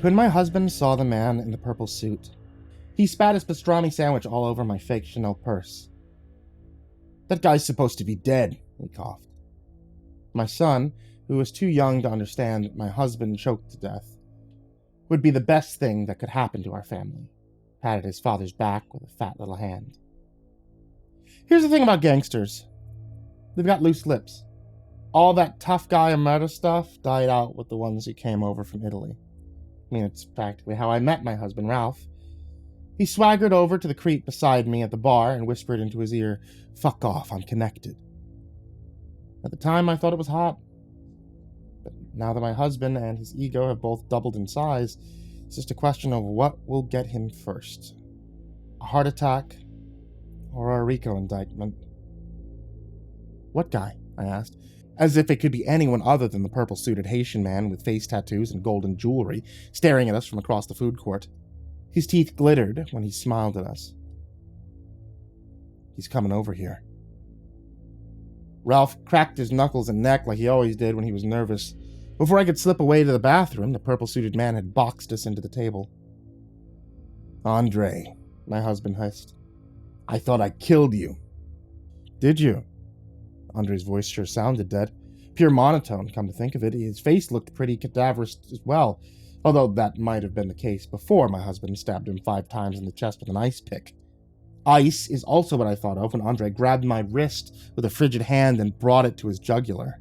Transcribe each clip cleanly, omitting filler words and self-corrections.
When my husband saw the man in the purple suit, he spat his pastrami sandwich all over my fake Chanel purse. "That guy's supposed to be dead," he coughed. My son, who was too young to understand that my husband choked to death, would be the best thing that could happen to our family, patted his father's back with a fat little hand. Here's the thing about gangsters. They've got loose lips. All that tough guy and murder stuff died out with the ones who came over from Italy. I mean, it's practically how I met my husband, Ralph. He swaggered over to the creep beside me at the bar and whispered into his ear, "Fuck off, I'm connected." At the time, I thought it was hot. But now that my husband and his ego have both doubled in size, it's just a question of what will get him first. A heart attack or a RICO indictment. "What guy?" I asked, as if it could be anyone other than the purple-suited Haitian man with face tattoos and golden jewelry staring at us from across the food court. His teeth glittered when he smiled at us. "He's coming over here." Ralph cracked his knuckles and neck like he always did when he was nervous. Before I could slip away to the bathroom, the purple-suited man had boxed us into the table. "Andre," my husband hissed. "I thought I killed you." "Did you?" Andre's voice sure sounded dead. Pure monotone, come to think of it. His face looked pretty cadaverous as well, although that might have been the case before my husband stabbed him 5 times in the chest with an ice pick. Ice is also what I thought of when Andre grabbed my wrist with a frigid hand and brought it to his jugular.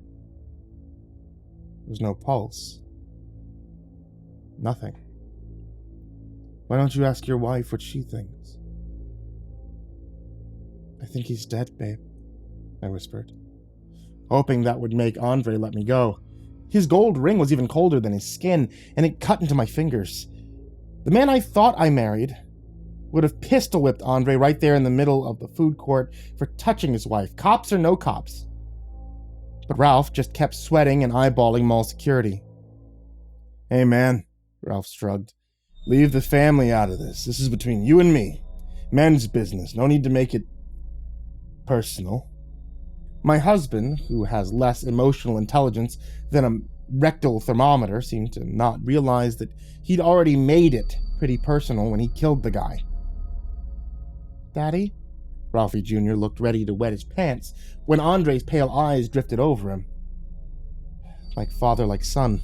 There was no pulse. Nothing. "Why don't you ask your wife what she thinks?" "I think he's dead, babe," I whispered, hoping that would make Andre let me go. His gold ring was even colder than his skin, and it cut into my fingers. The man I thought I married would have pistol-whipped Andre right there in the middle of the food court for touching his wife, cops or no cops. But Ralph just kept sweating and eyeballing mall security. "Hey man," Ralph shrugged. "Leave the family out of this. This is between you and me. Men's business. No need to make it personal." My husband, who has less emotional intelligence than a rectal thermometer, seemed to not realize that he'd already made it pretty personal when he killed the guy. "Daddy?" Ralphie Jr. looked ready to wet his pants when Andre's pale eyes drifted over him. Like father, like son.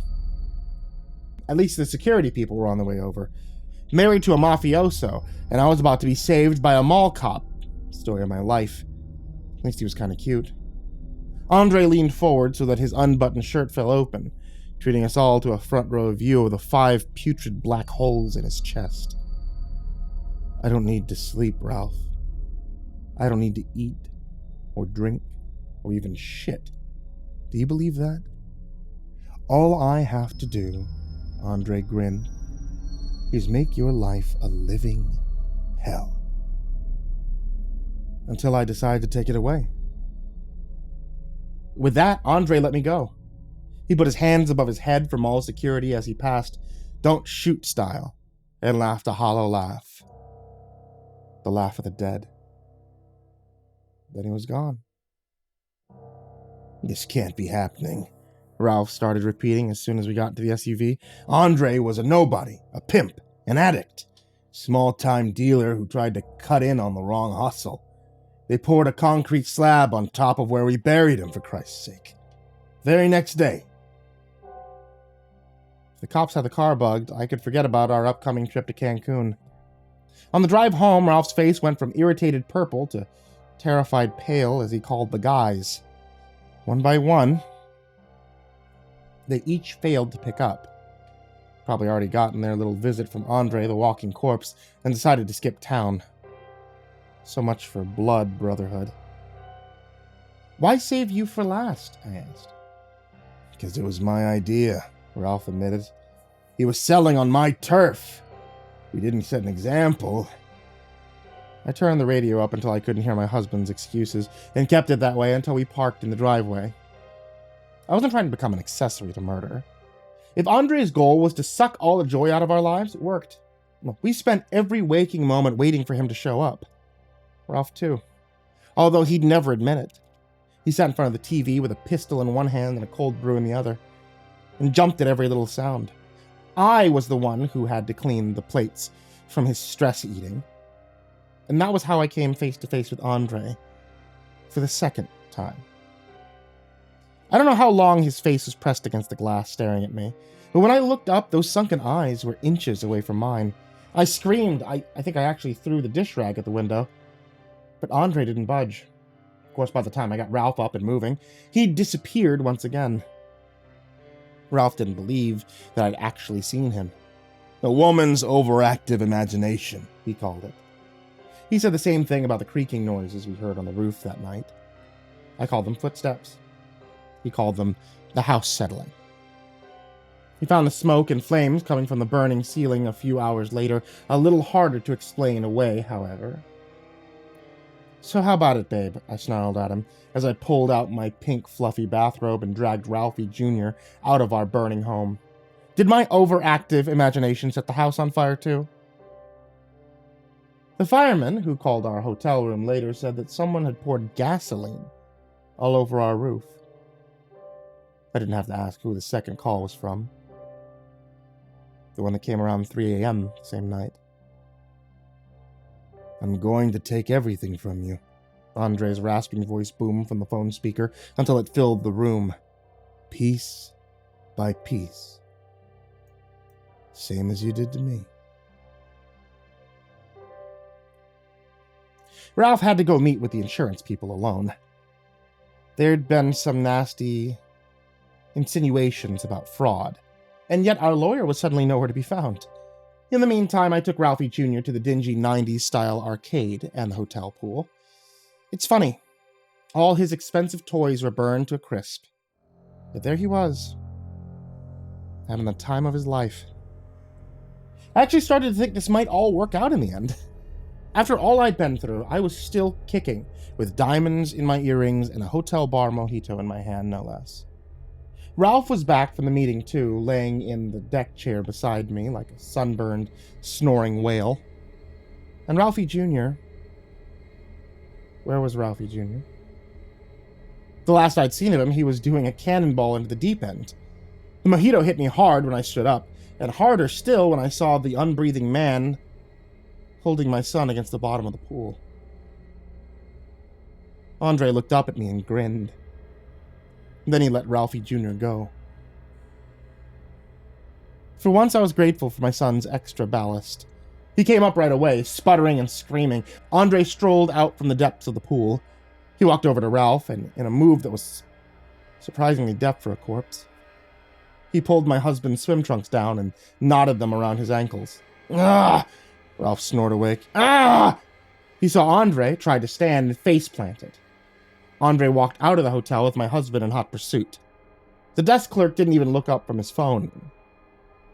At least the security people were on the way over. Married to a mafioso, and I was about to be saved by a mall cop. Story of my life. At least he was kind of cute. Andre leaned forward so that his unbuttoned shirt fell open, treating us all to a front row view of the 5 putrid black holes in his chest. "I don't need to sleep, Ralph. I don't need to eat, or drink, or even shit. Do you believe that? All I have to do," Andre grinned, "is make your life a living hell. Until I decide to take it away." With that, Andre let me go. He put his hands above his head for mall security as he passed, "Don't shoot" style, and laughed a hollow laugh. The laugh of the dead. Then he was gone. "This can't be happening," Ralph started repeating as soon as we got into the SUV. "Andre was a nobody, a pimp, an addict, small-time dealer who tried to cut in on the wrong hustle. They poured a concrete slab on top of where we buried him, for Christ's sake. Very next day." If the cops had the car bugged, I could forget about our upcoming trip to Cancun. On the drive home, Ralph's face went from irritated purple to terrified pale as he called the guys. One by one, they each failed to pick up. Probably already gotten their little visit from Andre, the walking corpse, and decided to skip town. So much for blood brotherhood. "Why save you for last?" I asked. "Because it was my idea," Ralph admitted. "He was selling on my turf. We didn't set an example." I turned the radio up until I couldn't hear my husband's excuses, and kept it that way until we parked in the driveway. I wasn't trying to become an accessory to murder. If Andre's goal was to suck all the joy out of our lives, it worked. We spent every waking moment waiting for him to show up. Ralph, too. Although he'd never admit it. He sat in front of the TV with a pistol in one hand and a cold brew in the other, and jumped at every little sound. I was the one who had to clean the plates from his stress eating. And that was how I came face to face with Andre for the second time. I don't know how long his face was pressed against the glass staring at me, but when I looked up, those sunken eyes were inches away from mine. I screamed. I think I actually threw the dish rag at the window, but Andre didn't budge. Of course, by the time I got Ralph up and moving, he'd disappeared once again. Ralph didn't believe that I'd actually seen him. "A woman's overactive imagination," he called it. He said the same thing about the creaking noises we heard on the roof that night. I called them footsteps. He called them the house settling. He found the smoke and flames coming from the burning ceiling a few hours later a little harder to explain away, however. "So how about it, babe?" I snarled at him as I pulled out my pink fluffy bathrobe and dragged Ralphie Jr. out of our burning home. Did my overactive imagination set the house on fire too? The fireman, who called our hotel room later, said that someone had poured gasoline all over our roof. I didn't have to ask who the second call was from. The one that came around 3 a.m. the same night. "I'm going to take everything from you." Andre's rasping voice boomed from the phone speaker until it filled the room. "Piece by piece. Same as you did to me." Ralph had to go meet with the insurance people alone. There'd been some nasty insinuations about fraud, and yet our lawyer was suddenly nowhere to be found. In the meantime, I took Ralphie Jr. to the dingy 90s-style arcade and the hotel pool. It's funny. All his expensive toys were burned to a crisp. But there he was, having the time of his life. I actually started to think this might all work out in the end. After all I'd been through, I was still kicking, with diamonds in my earrings and a hotel bar mojito in my hand, no less. Ralph was back from the meeting, too, laying in the deck chair beside me like a sunburned, snoring whale. And Ralphie Jr. Where was Ralphie Jr.? The last I'd seen of him, he was doing a cannonball into the deep end. The mojito hit me hard when I stood up, and harder still when I saw the unbreathing man holding my son against the bottom of the pool. Andre looked up at me and grinned. Then he let Ralphie Jr. go. For once, I was grateful for my son's extra ballast. He came up right away, sputtering and screaming. Andre strolled out from the depths of the pool. He walked over to Ralph, and in a move that was surprisingly deft for a corpse, he pulled my husband's swim trunks down and knotted them around his ankles. "Ah!" Ralph snored awake. "Ah!" He saw Andre, tried to stand, and face-planted. Andre walked out of the hotel with my husband in hot pursuit. The desk clerk didn't even look up from his phone.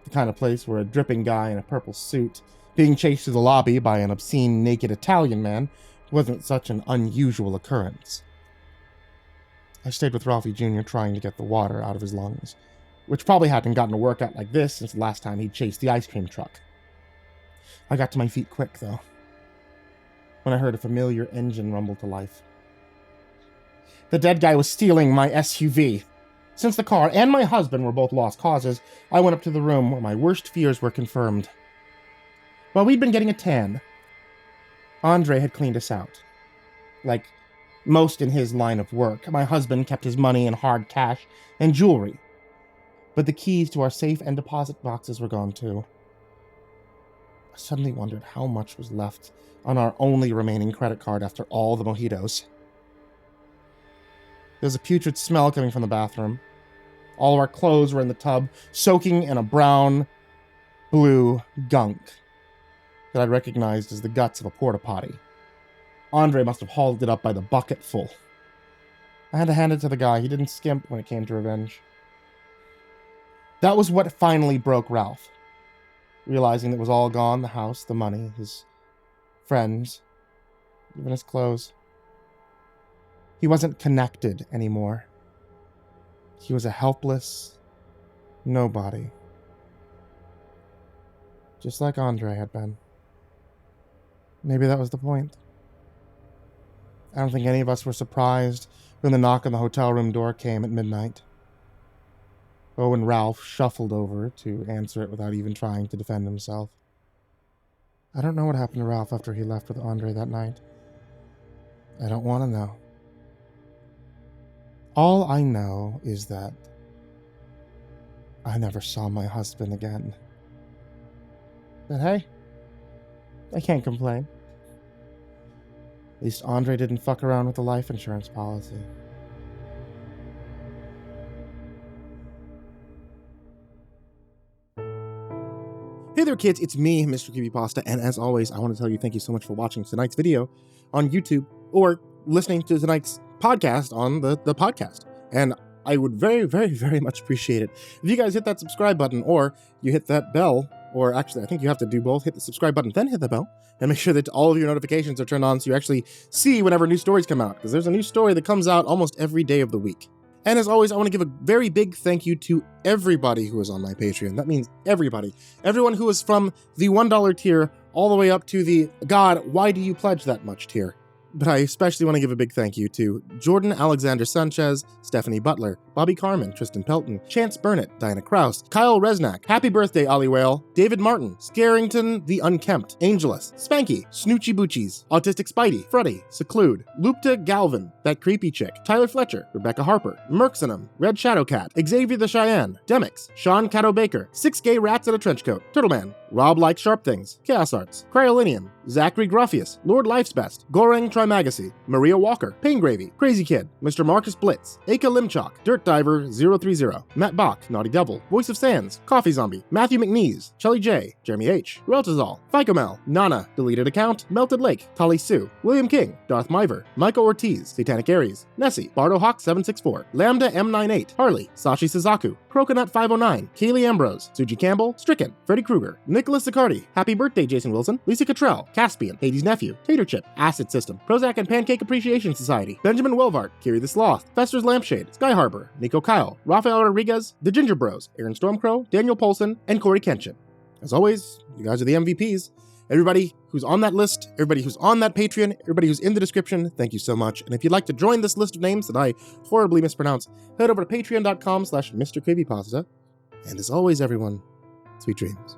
The kind of place where a dripping guy in a purple suit, being chased through the lobby by an obscene naked Italian man, wasn't such an unusual occurrence. I stayed with Ralphie Jr. trying to get the water out of his lungs, which probably hadn't gotten a workout like this since the last time he'd chased the ice cream truck. I got to my feet quick, though, when I heard a familiar engine rumble to life. The dead guy was stealing my SUV. Since the car and my husband were both lost causes, I went up to the room where my worst fears were confirmed. While we'd been getting a tan, Andre had cleaned us out. Like most in his line of work, my husband kept his money in hard cash and jewelry. But the keys to our safe and deposit boxes were gone too. I suddenly wondered how much was left on our only remaining credit card after all the mojitos. There was a putrid smell coming from the bathroom. All of our clothes were in the tub, soaking in a brown-blue gunk that I recognized as the guts of a porta-potty. Andre must have hauled it up by the bucket full. I had to hand it to the guy. He didn't skimp when it came to revenge. That was what finally broke Ralph. Realizing it was all gone, the house, the money, his friends, even his clothes. He wasn't connected anymore. He was a helpless nobody. Just like Andre had been. Maybe that was the point. I don't think any of us were surprised when the knock on the hotel room door came at midnight. Oh, and Ralph shuffled over to answer it without even trying to defend himself. I don't know what happened to Ralph after he left with Andre that night. I don't want to know. All I know is that I never saw my husband again. But hey, I can't complain. At least Andre didn't fuck around with the life insurance policy. Hey there kids, it's me, MrCreepyPasta, and as always, I want to tell you thank you so much for watching tonight's video on YouTube, or listening to tonight's podcast on the podcast. And I would very, very, very much appreciate it if you guys hit that subscribe button, or you hit that bell, or actually I think you have to do both, hit the subscribe button, then hit the bell, and make sure that all of your notifications are turned on so you actually see whenever new stories come out, because there's a new story that comes out almost every day of the week. And as always, I want to give a very big thank you to everybody who is on my Patreon. That means everybody. Everyone who is from the $1 tier all the way up to the, God, why do you pledge that much tier? But I especially want to give a big thank you to Jordan Alexander Sanchez, Stephanie Butler, Bobby Karman, Tristain Pelton, Chance Burnett, Diana Kraus, Kyle Reznak, Happy Birthday Ollie Whale, David Martin, scare-ington the unkempt, Angelus, Spanky, Snootchie bootchies, Autistic Spidey, Phruty, Seclude, Lupita Galvan, That Creepy Chick, Tyler Fletcher, Rebecca Harper, Merxinum, Red Shadow Cat, Xavier the Cheyenne, Demix, Sean Cadieu-baker, 6 Gay Rats in a Trenchcoat, Turtleman, Rob Likes Sharp Things, Chaos Arts, Cryolinium, Zachary Gruffius, Lord Life's Best, Goreng Trimagacy, Maria Walker, Pain Gravy, Crazy Kid, Mr. Marcus Blitz, Aka Limchalk, Dirt Diver 030, Matt Bach, Naughty Devil, Voice of Sands, Coffee Zombie, Matthew McNeese, Shelly J, Jeremy H, Reltazol, Ficomel, Nana, Deleted Account, Melted Lake, Tali Sue, William King, Darth Miver, Michael Ortiz, Satanic Aries, Nessie, Bardo Hawk 764, Lambda M98, Harley, Sashi Suzaku, Croconut 509, Kaylee Ambrose, Suji Campbell, Stricken, Freddy Krueger, Nicholas Sicardi, Happy Birthday Jason Wilson, Lisa Cottrell, Caspian, Hades Nephew, Tater Chip, Acid System, Prozac and Pancake Appreciation Society, Benjamin Welvart, Kiri the Sloth, Fester's Lampshade, Sky Harbor, Nico Kyle, Rafael Rodriguez, The Ginger Bros, Aaron Stormcrow, Daniel Polson, and Corey Kenshin. As always, you guys are the MVPs. Everybody who's on that list, everybody who's on that Patreon, everybody who's in the description, thank you so much. And if you'd like to join this list of names that I horribly mispronounce, head over to patreon.com/MrCreepyPasta. And as always, everyone, sweet dreams.